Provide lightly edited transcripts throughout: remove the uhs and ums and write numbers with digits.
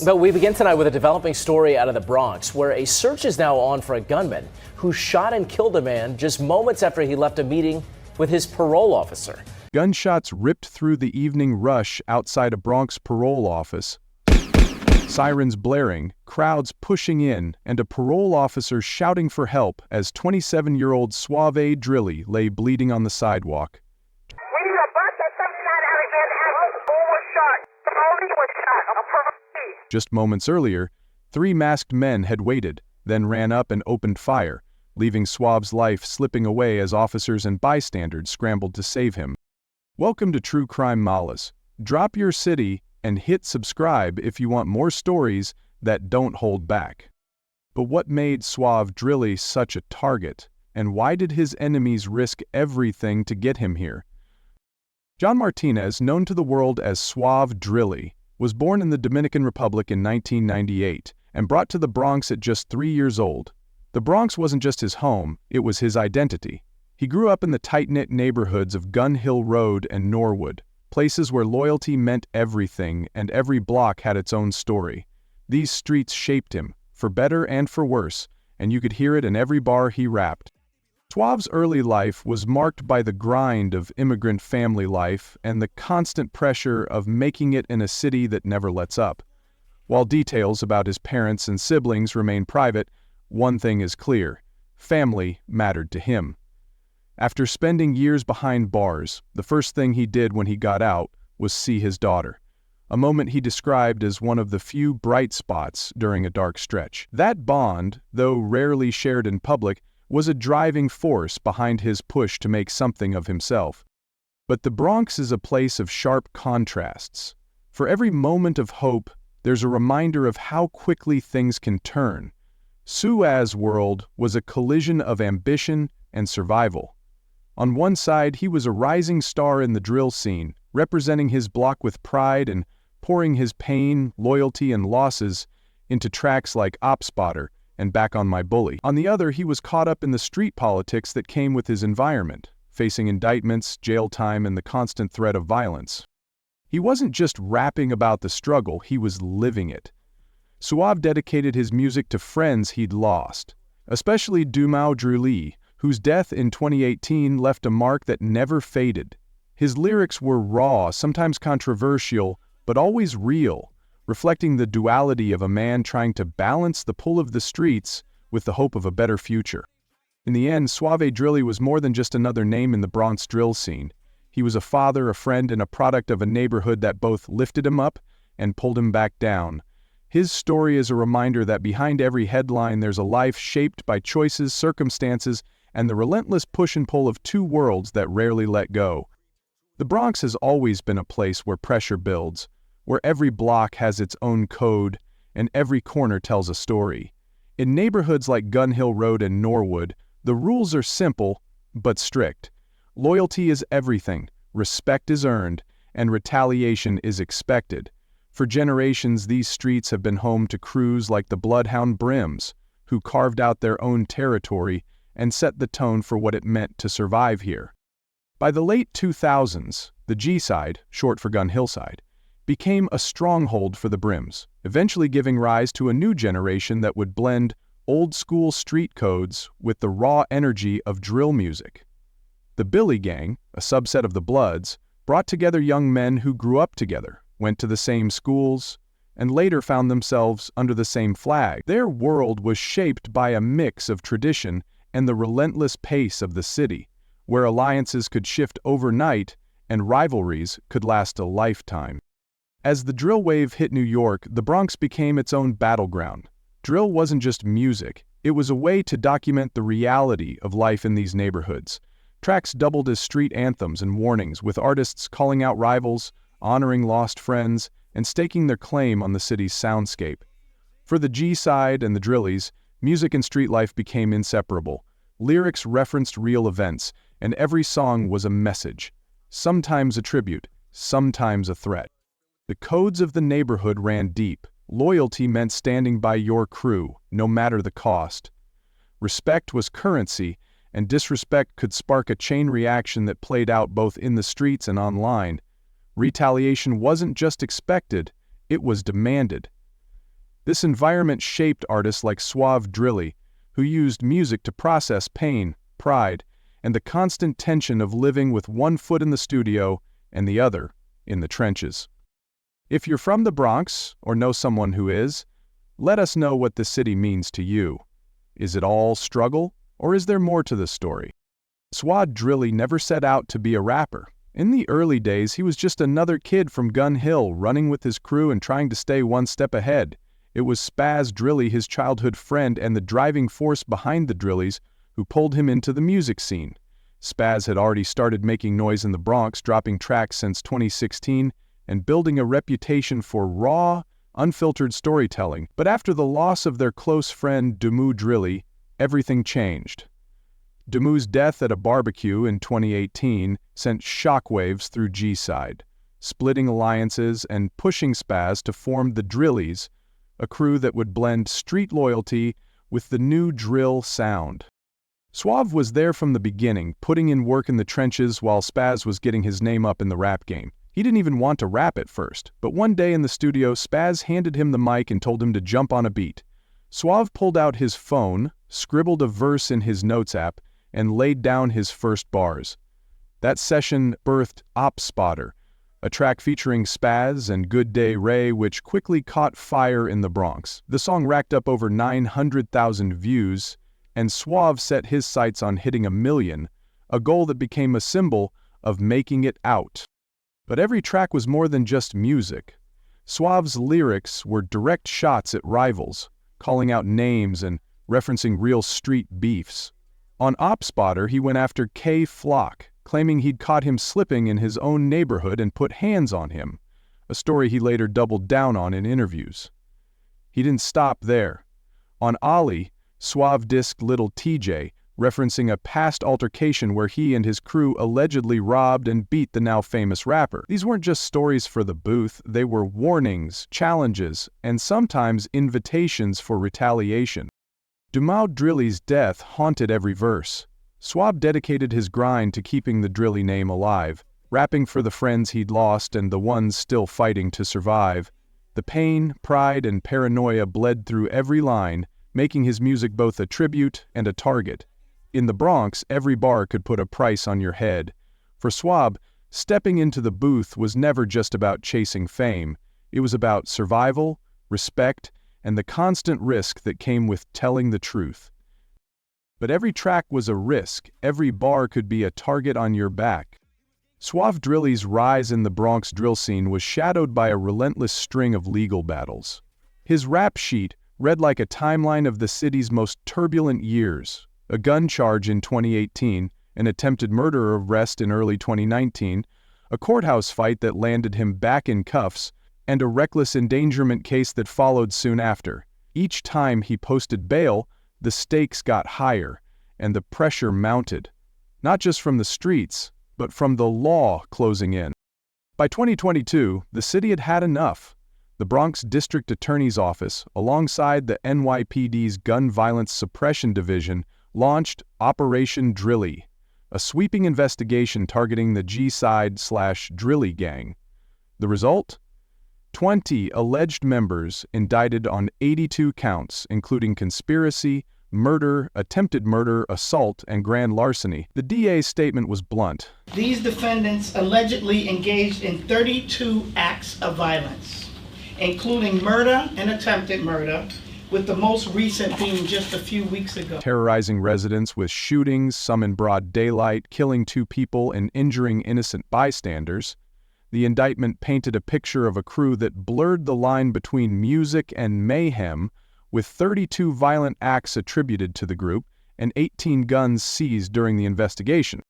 But we begin tonight with a developing story out of the Bronx, where a search is now on for a gunman who shot and killed a man just moments after he left a meeting with his parole officer. Gunshots ripped through the evening rush outside a Bronx parole office. Sirens blaring, crowds pushing in, and a parole officer shouting for help as 27-year-old SH0T lay bleeding on the sidewalk. We need a bus or something out of here and who was shot? Parole was shot. A parole. Just moments earlier, 3 masked men had waited, then ran up and opened fire, leaving SH0T's life slipping away as officers and bystanders scrambled to save him. Welcome to True Crime Malice. Drop your city and hit subscribe if you want more stories that don't hold back. But what made SH0T such a target, and why did his enemies risk everything to get him here? John Martinez, known to the world as SH0T, was born in the Dominican Republic in 1998 and brought to the Bronx at just 3 years old. The Bronx wasn't just his home, it was his identity. He grew up in the tight-knit neighborhoods of Gun Hill Road and Norwood, places where loyalty meant everything and every block had its own story. These streets shaped him, for better and for worse, and you could hear it in every bar he rapped. SH0T's early life was marked by the grind of immigrant family life and the constant pressure of making it in a city that never lets up. While details about his parents and siblings remain private, one thing is clear: family mattered to him. After spending years behind bars, the first thing he did when he got out was see his daughter, a moment he described as one of the few bright spots during a dark stretch. That bond, though rarely shared in public, was a driving force behind his push to make something of himself. But the Bronx is a place of sharp contrasts. For every moment of hope, there's a reminder of how quickly things can turn. SH0T's world was a collision of ambition and survival. On one side, he was a rising star in the drill scene, representing his block with pride and pouring his pain, loyalty, and losses into tracks like Op Spotter and Back on My Bully. On the other, he was caught up in the street politics that came with his environment, facing indictments, jail time, and the constant threat of violence. He wasn't just rapping about the struggle, he was living it. SH0T dedicated his music to friends he'd lost, especially Drew, whose death in 2018 left a mark that never faded. His lyrics were raw, sometimes controversial, but always real, reflecting the duality of a man trying to balance the pull of the streets with the hope of a better future. In the end, SH0T was more than just another name in the Bronx drill scene. He was a father, a friend, and a product of a neighborhood that both lifted him up and pulled him back down. His story is a reminder that behind every headline there's a life shaped by choices, circumstances, and the relentless push and pull of two worlds that rarely let go. The Bronx has always been a place where pressure builds, where every block has its own code, and every corner tells a story. In neighborhoods like Gun Hill Road and Norwood, the rules are simple, but strict. Loyalty is everything, respect is earned, and retaliation is expected. For generations, these streets have been home to crews like the Bloodhound Brims, who carved out their own territory and set the tone for what it meant to survive here. By the late 2000s, the G-side, short for Gun Hillside, became a stronghold for the Brims, eventually giving rise to a new generation that would blend old-school street codes with the raw energy of drill music. The Billy Gang, a subset of the Bloods, brought together young men who grew up together, went to the same schools, and later found themselves under the same flag. Their world was shaped by a mix of tradition and the relentless pace of the city, where alliances could shift overnight and rivalries could last a lifetime. As the drill wave hit New York, the Bronx became its own battleground. Drill wasn't just music, it was a way to document the reality of life in these neighborhoods. Tracks doubled as street anthems and warnings, with artists calling out rivals, honoring lost friends, and staking their claim on the city's soundscape. For the G-side and the drillies, music and street life became inseparable. Lyrics referenced real events, and every song was a message, sometimes a tribute, sometimes a threat. The codes of the neighborhood ran deep. Loyalty meant standing by your crew, no matter the cost. Respect was currency, and disrespect could spark a chain reaction that played out both in the streets and online. Retaliation wasn't just expected, it was demanded. This environment shaped artists like Suave Drilly, who used music to process pain, pride, and the constant tension of living with one foot in the studio and the other in the trenches. If you're from the Bronx or know someone who is, let us know what the city means to you. Is it all struggle, or is there more to the story? Suave Drilly never set out to be a rapper. In the early days, he was just another kid from Gun Hill running with his crew and trying to stay one step ahead. It was Spaz Drilly, his childhood friend and the driving force behind the Drillies, who pulled him into the music scene. Spaz had already started making noise in the Bronx, dropping tracks since 2016 and building a reputation for raw, unfiltered storytelling. But after the loss of their close friend Dumu Drilly, everything changed. Dumu's death at a barbecue in 2018 sent shockwaves through G-Side, splitting alliances and pushing Spaz to form the Drillies, a crew that would blend street loyalty with the new drill sound. Suave was there from the beginning, putting in work in the trenches while Spaz was getting his name up in the rap game. He didn't even want to rap at first, but one day in the studio, Spaz handed him the mic and told him to jump on a beat. Suave pulled out his phone, scribbled a verse in his notes app, and laid down his first bars. That session birthed Op Spotter, a track featuring Spaz and Good Day Ray, which quickly caught fire in the Bronx. The song racked up over 900,000 views, and Suave set his sights on hitting 1 million, a goal that became a symbol of making it out. But every track was more than just music. Suave's lyrics were direct shots at rivals, calling out names and referencing real street beefs. On Op Spotter, he went after K Flock, claiming he'd caught him slipping in his own neighborhood and put hands on him, a story he later doubled down on in interviews. He didn't stop there. On Ollie, Suave dissed Little TJ, referencing a past altercation where he and his crew allegedly robbed and beat the now famous rapper. These weren't just stories for the booth, they were warnings, challenges, and sometimes invitations for retaliation. Dumu Drilly's death haunted every verse. Suave dedicated his grind to keeping the Drilly name alive, rapping for the friends he'd lost and the ones still fighting to survive. The pain, pride, and paranoia bled through every line, making his music both a tribute and a target. In the Bronx, every bar could put a price on your head. For Suave, stepping into the booth was never just about chasing fame. It was about survival, respect, and the constant risk that came with telling the truth. But every track was a risk, every bar could be a target on your back. Suave Drilly's rise in the Bronx drill scene was shadowed by a relentless string of legal battles. His rap sheet read like a timeline of the city's most turbulent years: a gun charge in 2018, an attempted murder arrest in early 2019, a courthouse fight that landed him back in cuffs, and a reckless endangerment case that followed soon after. Each time he posted bail, the stakes got higher, and the pressure mounted, not just from the streets, but from the law closing in. By 2022, the city had had enough. The Bronx District Attorney's Office, alongside the NYPD's Gun Violence Suppression Division, launched Operation Drilly, a sweeping investigation targeting the G-Side/Drilly gang. The result? 20 alleged members indicted on 82 counts, including conspiracy, murder, attempted murder, assault, and grand larceny. The DA's statement was blunt. These defendants allegedly engaged in 32 acts of violence, including murder and attempted murder, with the most recent being just a few weeks ago. Terrorizing residents with shootings, some in broad daylight, killing 2 people and injuring innocent bystanders. The indictment painted a picture of a crew that blurred the line between music and mayhem, with 32 violent acts attributed to the group and 18 guns seized during the investigation.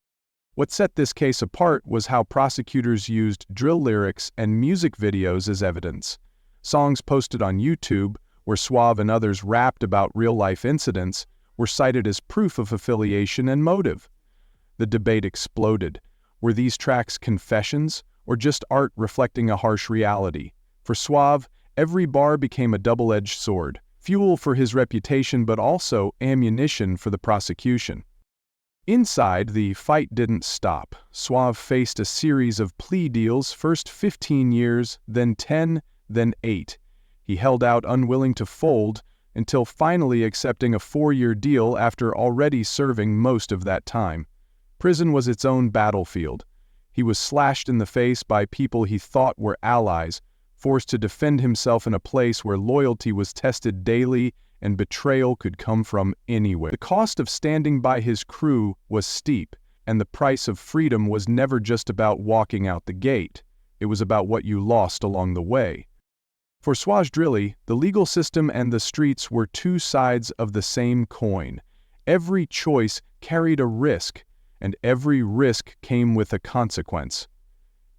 What set this case apart was how prosecutors used drill lyrics and music videos as evidence. Songs posted on YouTube, where Suave and others rapped about real-life incidents, were cited as proof of affiliation and motive. The debate exploded. Were these tracks confessions, or just art reflecting a harsh reality? For Suave, every bar became a double-edged sword, fuel for his reputation but also ammunition for the prosecution. Inside, the fight didn't stop. Suave faced a series of plea deals, first 15 years, then 10, then 8. He held out, unwilling to fold, until finally accepting a 4-year deal after already serving most of that time. Prison was its own battlefield. He was slashed in the face by people he thought were allies, forced to defend himself in a place where loyalty was tested daily and betrayal could come from anywhere. The cost of standing by his crew was steep, and the price of freedom was never just about walking out the gate. It was about what you lost along the way. For SH0T, the legal system and the streets were two sides of the same coin. Every choice carried a risk, and every risk came with a consequence.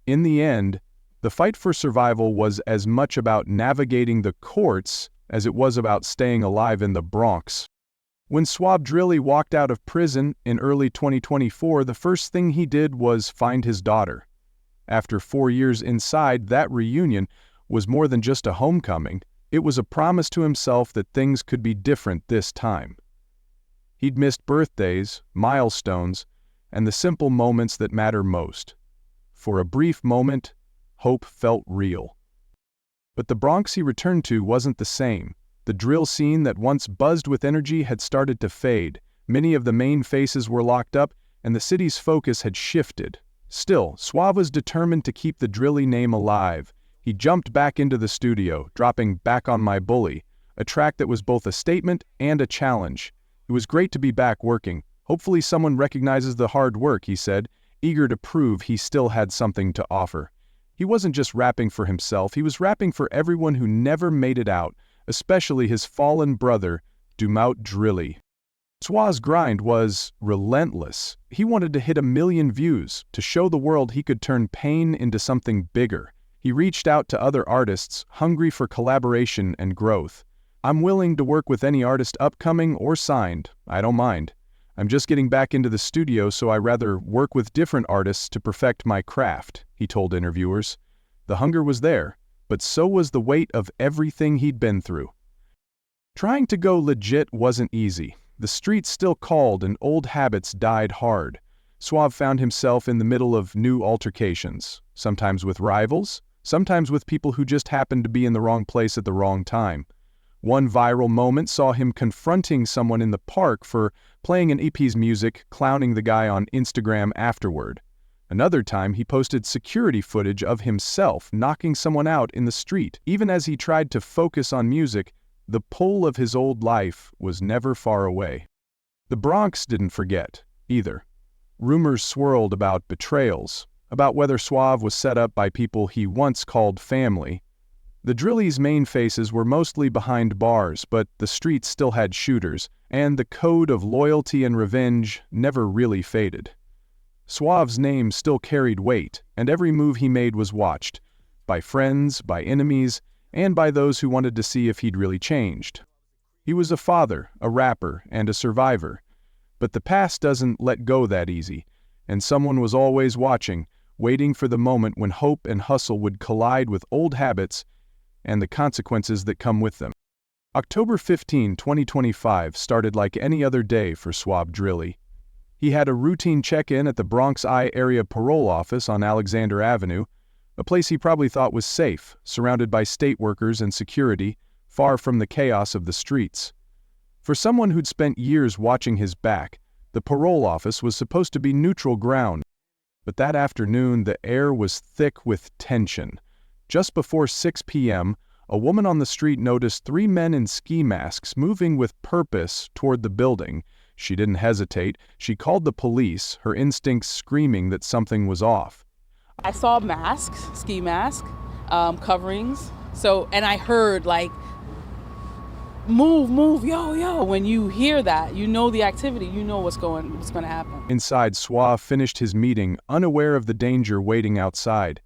In the end, the fight for survival was as much about navigating the courts as it was about staying alive in the Bronx. When SH0T walked out of prison in early 2024, the first thing he did was find his daughter. After 4 years inside, that reunion was more than just a homecoming. It was a promise to himself that things could be different this time. He'd missed birthdays, milestones, and the simple moments that matter most. For a brief moment, hope felt real. But the Bronx he returned to wasn't the same. The drill scene that once buzzed with energy had started to fade. Many of the main faces were locked up, and the city's focus had shifted. Still, Suave was determined to keep the drilly name alive. He jumped back into the studio, dropping Back on My Bully, a track that was both a statement and a challenge. It was great to be back working. Hopefully someone recognizes the hard work, he said, eager to prove he still had something to offer. He wasn't just rapping for himself, he was rapping for everyone who never made it out, especially his fallen brother, Dumout Drilly. Suave's grind was relentless. He wanted to hit 1 million views, to show the world he could turn pain into something bigger. He reached out to other artists, hungry for collaboration and growth. "I'm willing to work with any artist upcoming or signed. I don't mind. I'm just getting back into the studio, so I rather work with different artists to perfect my craft," he told interviewers. The hunger was there, but so was the weight of everything he'd been through. Trying to go legit wasn't easy. The streets still called and old habits died hard. Suave found himself in the middle of new altercations, sometimes with rivals, sometimes with people who just happened to be in the wrong place at the wrong time. One viral moment saw him confronting someone in the park for playing an EP's music, clowning the guy on Instagram afterward. Another time, he posted security footage of himself knocking someone out in the street. Even as he tried to focus on music, the pull of his old life was never far away. The Bronx didn't forget, either. Rumors swirled about betrayals, about whether Suave was set up by people he once called family. The Drilly's main faces were mostly behind bars, but the streets still had shooters, and the code of loyalty and revenge never really faded. Suave's name still carried weight, and every move he made was watched, by friends, by enemies, and by those who wanted to see if he'd really changed. He was a father, a rapper, and a survivor. But the past doesn't let go that easy, and someone was always watching, waiting for the moment when hope and hustle would collide with old habits and the consequences that come with them. October 15, 2025 started like any other day for SH0T. He had a routine check-in at the Bronx I area parole office on Alexander Avenue, a place he probably thought was safe, surrounded by state workers and security, far from the chaos of the streets. For someone who'd spent years watching his back, the parole office was supposed to be neutral ground. But that afternoon, the air was thick with tension. Just before 6 p.m., a woman on the street noticed 3 men in ski masks moving with purpose toward the building. She didn't hesitate. She called the police, her instincts screaming that something was off. I saw masks, ski masks, coverings. And I heard like, move, yo. When you hear that, you know the activity, you know what's going to happen. Inside, Suave finished his meeting, unaware of the danger waiting outside.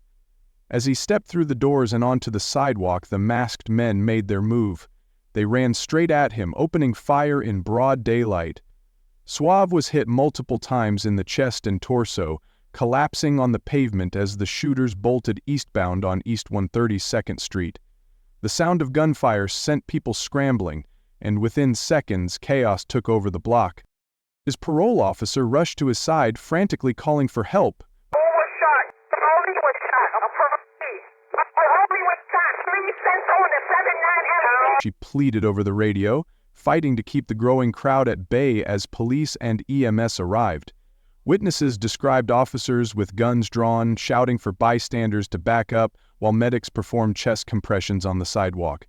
As he stepped through the doors and onto the sidewalk, the masked men made their move. They ran straight at him, opening fire in broad daylight. Suave was hit multiple times in the chest and torso, collapsing on the pavement as the shooters bolted eastbound on East 132nd Street. The sound of gunfire sent people scrambling, and within seconds, chaos took over the block. His parole officer rushed to his side, frantically calling for help. Who was shot? Parole was shot. Parole was shot. 3 cents on the She pleaded over the radio, fighting to keep the growing crowd at bay as police and EMS arrived. Witnesses described officers with guns drawn, shouting for bystanders to back up while medics performed chest compressions on the sidewalk.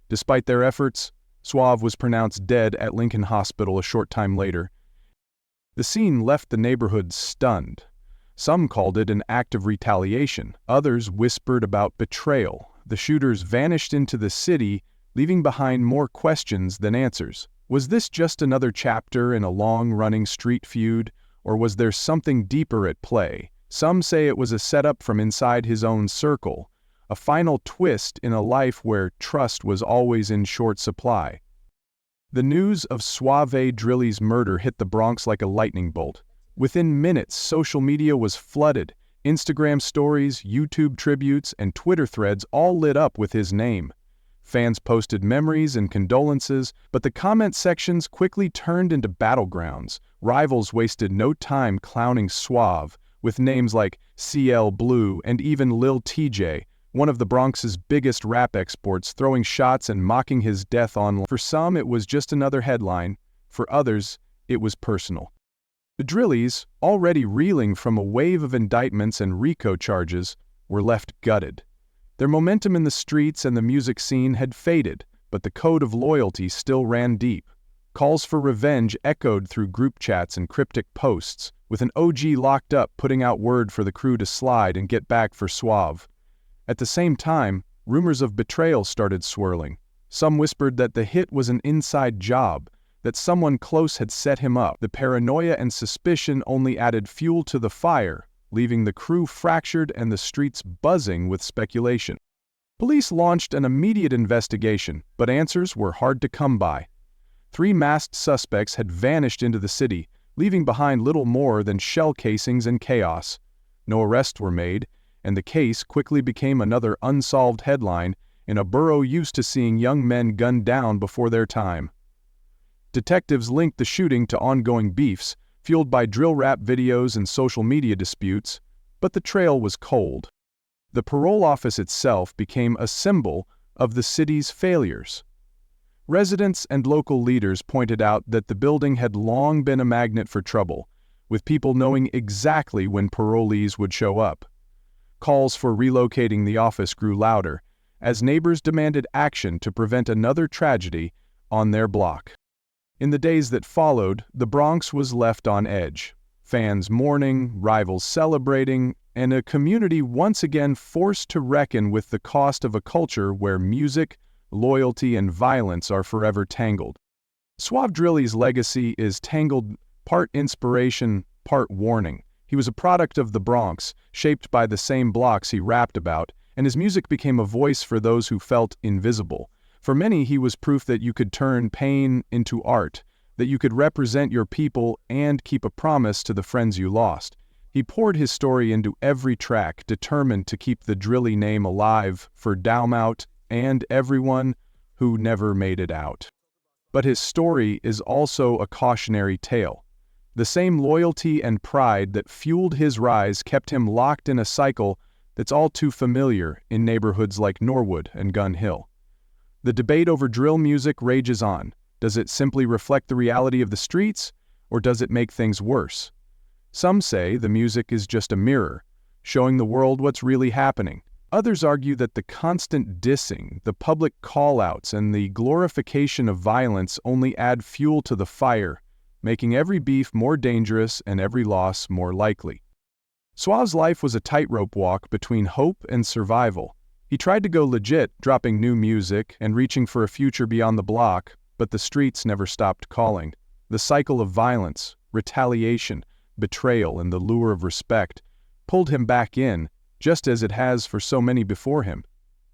Despite their efforts, Suave was pronounced dead at Lincoln Hospital a short time later. The scene left the neighborhood stunned. Some called it an act of retaliation. Others whispered about betrayal. The shooters vanished into the city, leaving behind more questions than answers. Was this just another chapter in a long-running street feud, or was there something deeper at play? Some say it was a setup from inside his own circle, a final twist in a life where trust was always in short supply. The news of Suave Drilly's murder hit the Bronx like a lightning bolt. Within minutes, social media was flooded. Instagram stories, YouTube tributes, and Twitter threads all lit up with his name. Fans posted memories and condolences, but the comment sections quickly turned into battlegrounds. Rivals wasted no time clowning Suave, with names like CL Blue and even Lil TJ, one of the Bronx's biggest rap exports, throwing shots and mocking his death online. For some, it was just another headline. For others, it was personal. The Drillies, already reeling from a wave of indictments and RICO charges, were left gutted. Their momentum in the streets and the music scene had faded, but the code of loyalty still ran deep. Calls for revenge echoed through group chats and cryptic posts, with an OG locked up putting out word for the crew to slide and get back for Suave. At the same time, rumors of betrayal started swirling. Some whispered that the hit was an inside job, that someone close had set him up. The paranoia and suspicion only added fuel to the fire, leaving the crew fractured and the streets buzzing with speculation. Police launched an immediate investigation, but answers were hard to come by. 3 masked suspects had vanished into the city, leaving behind little more than shell casings and chaos. No arrests were made, and the case quickly became another unsolved headline in a borough used to seeing young men gunned down before their time. Detectives linked the shooting to ongoing beefs, fueled by drill rap videos and social media disputes, but the trail was cold. The parole office itself became a symbol of the city's failures. Residents and local leaders pointed out that the building had long been a magnet for trouble, with people knowing exactly when parolees would show up. Calls for relocating the office grew louder, as neighbors demanded action to prevent another tragedy on their block. In the days that followed, the Bronx was left on edge. Fans mourning, rivals celebrating, and a community once again forced to reckon with the cost of a culture where music, loyalty, and violence are forever tangled. Suave Drilly's legacy is tangled, part inspiration, part warning. He was a product of the Bronx, shaped by the same blocks he rapped about, and his music became a voice for those who felt invisible. For many, he was proof that you could turn pain into art, that you could represent your people and keep a promise to the friends you lost. He poured his story into every track, determined to keep the Drilly name alive for Dalmouth and everyone who never made it out. But his story is also a cautionary tale. The same loyalty and pride that fueled his rise kept him locked in a cycle that's all too familiar in neighborhoods like Norwood and Gun Hill. The debate over drill music rages on. Does it simply reflect the reality of the streets, or does it make things worse? Some say the music is just a mirror, showing the world what's really happening. Others argue that the constant dissing, the public call-outs, and the glorification of violence only add fuel to the fire, making every beef more dangerous and every loss more likely. Suave's life was a tightrope walk between hope and survival. He tried to go legit, dropping new music and reaching for a future beyond the block, but the streets never stopped calling. The cycle of violence, retaliation, betrayal, and the lure of respect pulled him back in, just as it has for so many before him.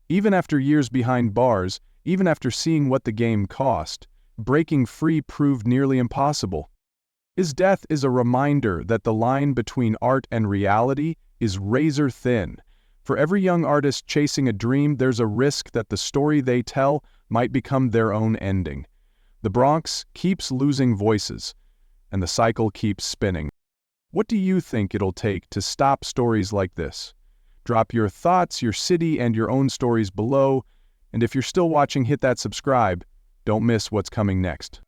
Even after years behind bars, even after seeing what the game cost, breaking free proved nearly impossible. His death is a reminder that the line between art and reality is razor thin. For every young artist chasing a dream, there's a risk that the story they tell might become their own ending. The Bronx keeps losing voices, and the cycle keeps spinning. What do you think it'll take to stop stories like this? Drop your thoughts, your city, and your own stories below, And if you're still watching, hit that subscribe. Don't miss what's coming next.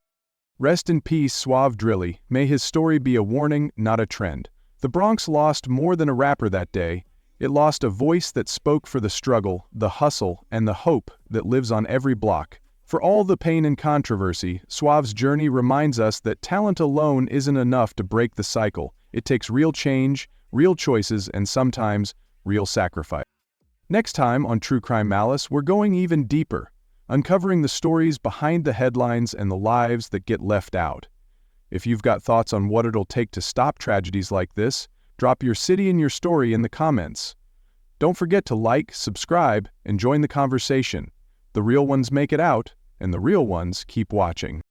Rest in peace, Suave Drilly. May his story be a warning, not a trend. The Bronx lost more than a rapper that day. It lost a voice that spoke for the struggle, the hustle, and the hope that lives on every block. For all the pain and controversy, Suave's journey reminds us that talent alone isn't enough to break the cycle. It takes real change, real choices, and sometimes real sacrifice. Next time on True Crime Malice, we're going even deeper, uncovering the stories behind the headlines and the lives that get left out. If you've got thoughts on what it'll take to stop tragedies like this, drop your city and your story in the comments. Don't forget to like, subscribe, and join the conversation. The real ones make it out, and the real ones keep watching.